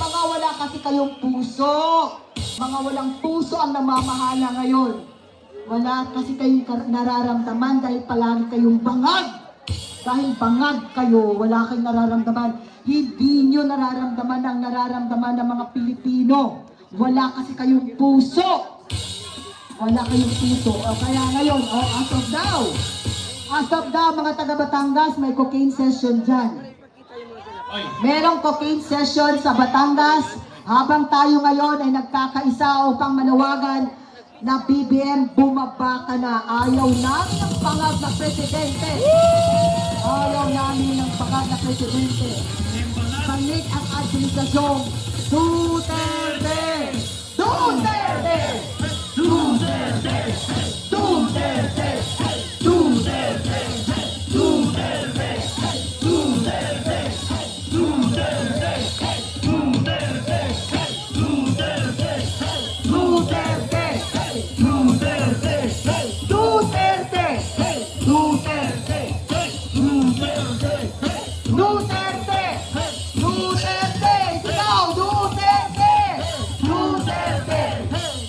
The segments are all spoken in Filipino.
Mga wala kasi kayong puso. Mga walang puso ang namamahala ngayon. Wala kasi kayong nararamdaman dahil palagi kayong bangag. Dahil bangag kayo, wala kayong nararamdaman. Hindi nyo nararamdaman ang nararamdaman ng mga Pilipino. Wala kasi kayong puso. Wala kayong puso. O kaya ngayon, as of now, mga taga Batangas, may cocaine session dyan. Merong cocaine session sa Batangas habang tayo ngayon ay nagkakaisa upang manawagan na BBM, bumaba ka na. Ayaw namin ng pangag na presidente. Ayaw namin ng pangag na presidente. Balik ang administrasyong Duterte! Duterte! Duterte! Duterte! Duterte! Duterte! Duterte! Duterte! Duterte! Duterte! Duterte! Duterte! Duterte! Duterte! Duterte! Duterte! Duterte! Ikaw, Duterte! Duterte!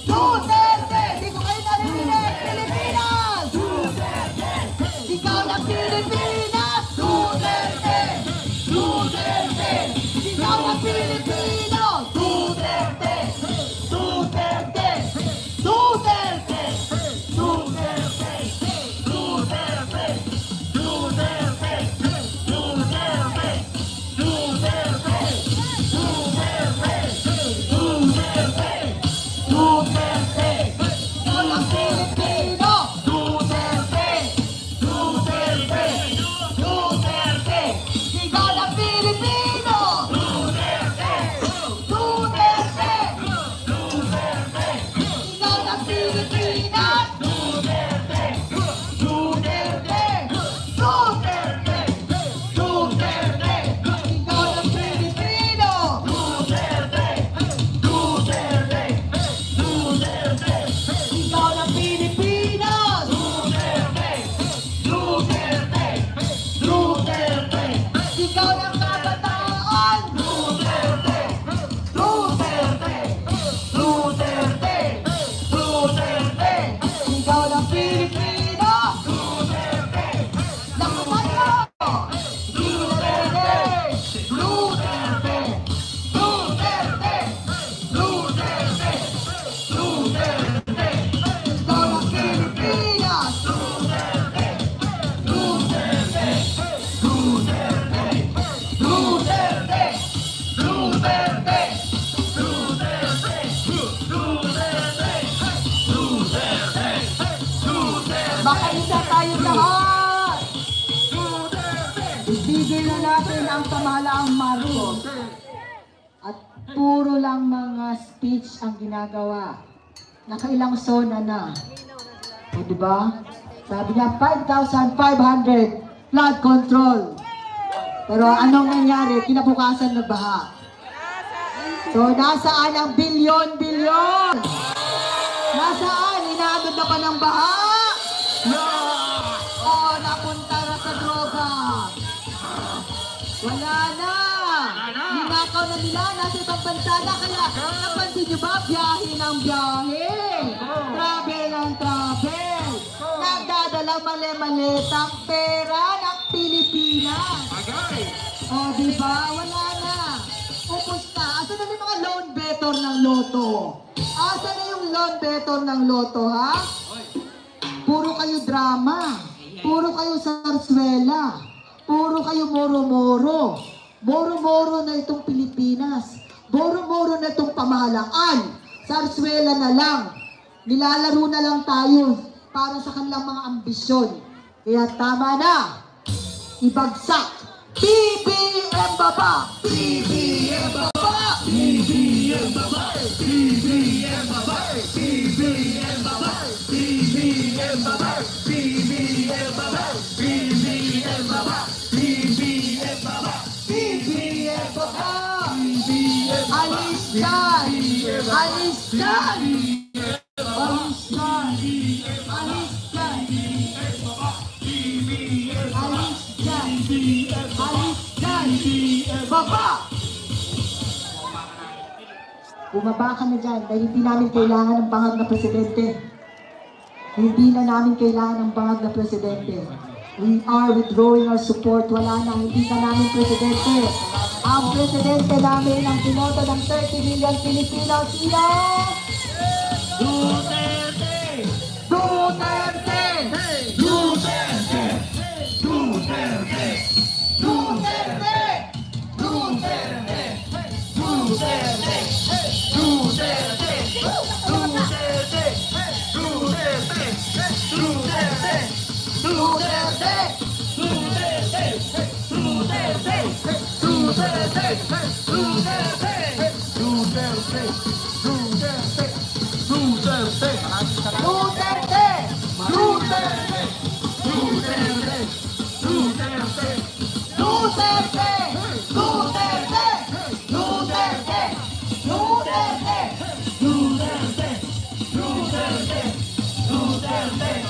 Duterte! Di ko kayo narinig, Pilipinas! Duterte! Ikaw na Pilipinas! Duterte! Duterte! Ikaw na Pilipino! Duterte! Duterte! Duterte! Duterte! Duterte! Duterte! Duterte! Duterte! Duterte! Duterte! Ikaw ang Pilipino! Duterte! Duterte! Duterte! Ikaw ang Pilipino! Duterte! Duterte! Duterte! Ikaw ang Pilipinas! Duterte! Duterte! Duterte! Duterte! Ikaw ang Pilipino! Duterte! Duterte! Duterte! Ikaw ang Pilipinas! Duterte! Duterte! Duterte! Ikaw ang kabataan! Duterte! Duterte! Duterte! Duterte! Ikaw ang Pilipino! Duterte! Lakuman mo! Duterte! Duterte! Duterte! Duterte! Duterte! Ikaw ang Pilipinas! Duterte! Duterte! Duterte! Duterte! Duterte! Duterte! Duterte! Duterte! Makaisa tayong lahat! Itigil na natin ang pamahalaang Marcos. At puro lang mga speech ang ginagawa. Nakailang zona na. O diba? Sabi niya 5,500 flood control. Pero anong nangyari? Kinabukasan na baha. So nasaan ang bilyon-bilyon? Nasaan? Inaagad na pa ng baha? Oh, napunta na sa droga. Wala na. Ninakaw na nila. Nasa ibang bansa na. Kaya napansin nyo ba? Biyahe ng biyahe. Travel ng travel. Nagdadala mali-malitang pera ng Pilipinas. O, diba? Wala na. Pupusta. Asan na yung mga loan better ng loto? Asan na yung loan better ng loto, ha? Puro kayo drama. Puro kayo sarswela. Puro kayo moro-moro. Moro-moro na itong Pilipinas. Moro-moro na itong pamahalaan. Sarswela na lang. Nilalaro na lang tayo para sa kanilang mga ambisyon. Kaya tama na. Ibagsak. BBM baba! BBM baba! BBM baba! BBM baba! BBM baba! BBM baba! BBM baba! BBM baba! BBM baba! BBM baba! Alis dyan! Alis dyan! Alis dyan! Alis dyan! Alis dyan! Alis dyan! Baba! Bumaba ka na dyan dahil hindi namin kailangan ng bangag na presidente. Hindi na namin kailangan ng bangag na presidente. We are withdrawing our support. Wala na, hindi ka namin presidente. Ang presidente namin ang pinoto ng 30 million Pilipino. Sino? Duterte! Duterte! Duterte! Duterte! Duterte! Duterte! Duterte! Duterte! Duterte! Duterte! Duterte! Duterte! Duterte!